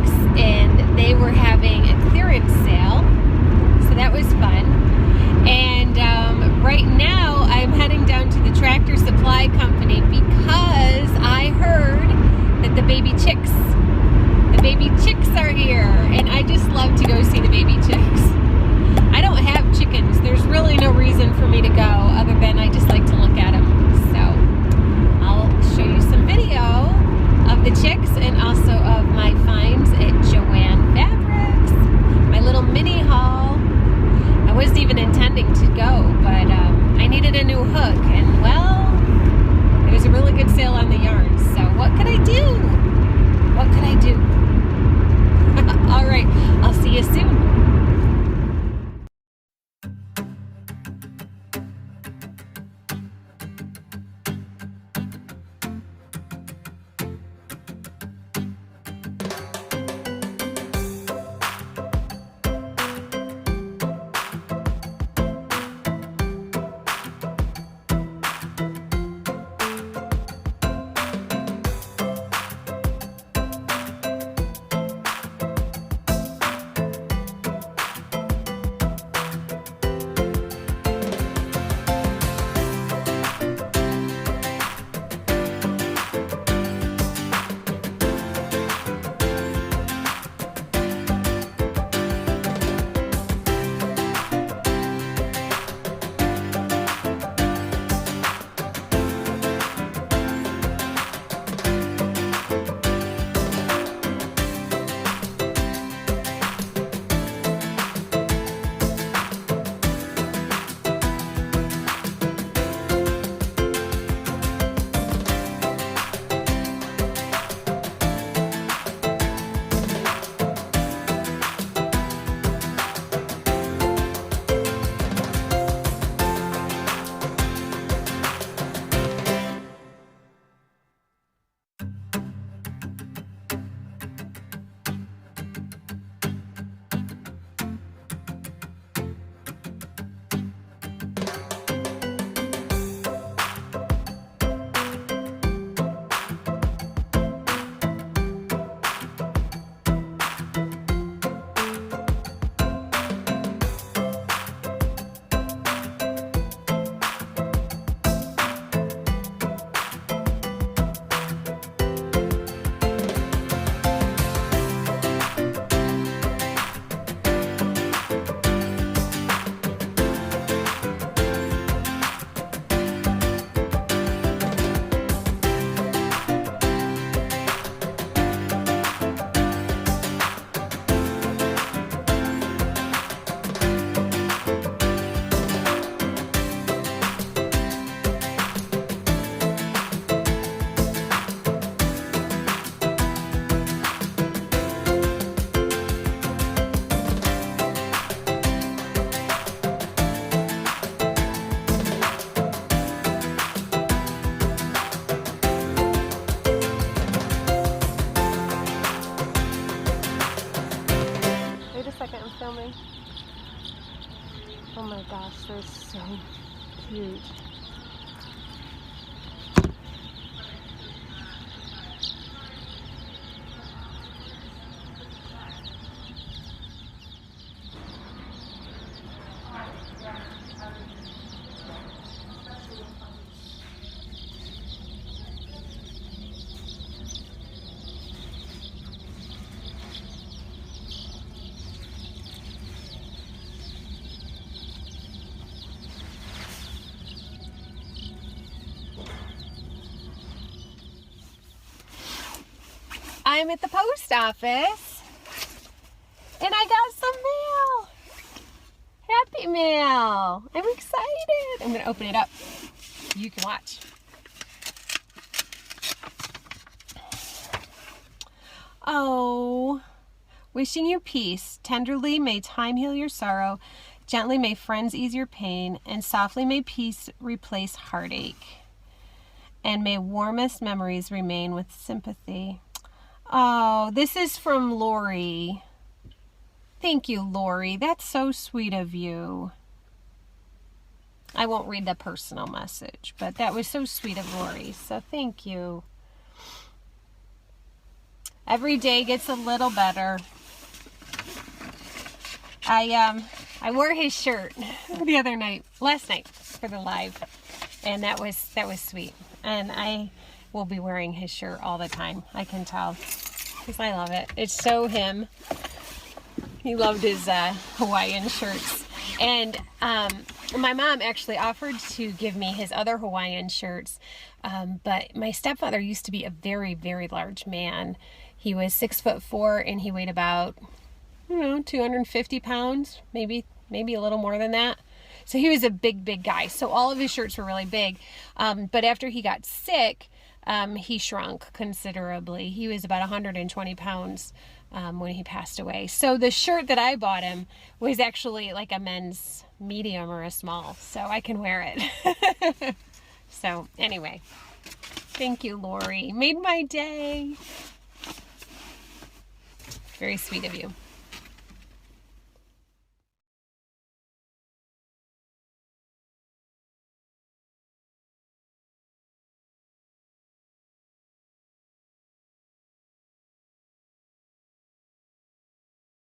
chicks, and they were having a clearance sale, so that was fun. And right now I'm heading down to the Tractor Supply Company because I heard that the baby chicks are here, and I just love to go see the baby chicks. I don't have chickens. There's really no reason for me to go other than I just like to look at them. So I'll show you some video of the chicks and also of my finds at Joann Fabrics, my little mini haul. I wasn't even intending to go, but I needed a new hook, and well, it was a really good sale on the yarn. So what could I do? What could I do? All right, I'll see you soon. Oh my gosh, they're so cute. I'm at the post office and I got some mail. Happy mail. I'm excited. I'm going to open it up. You can watch. Oh, wishing you peace. Tenderly may time heal your sorrow. Gently may friends ease your pain. And softly may peace replace heartache. And may warmest memories remain with sympathy. Oh, this is from Lori. Thank you, Lori. That's so sweet of you. I won't read the personal message, but that was so sweet of Lori. So thank you. Every day gets a little better. I wore his shirt the other night, last night for the live, and that was sweet. And I will be wearing his shirt all the time. I can tell, because I love it. It's so him. He loved his Hawaiian shirts. And my mom actually offered to give me his other Hawaiian shirts, but my stepfather used to be a very, very large man. He was 6'4", and he weighed about, 250 pounds, maybe a little more than that. So he was a big, big guy. So all of his shirts were really big. But after he got sick, he shrunk considerably. He was about 120 pounds when he passed away. So the shirt that I bought him was actually like a men's medium or a small. So I can wear it. So anyway, thank you, Lori. Made my day. Very sweet of you.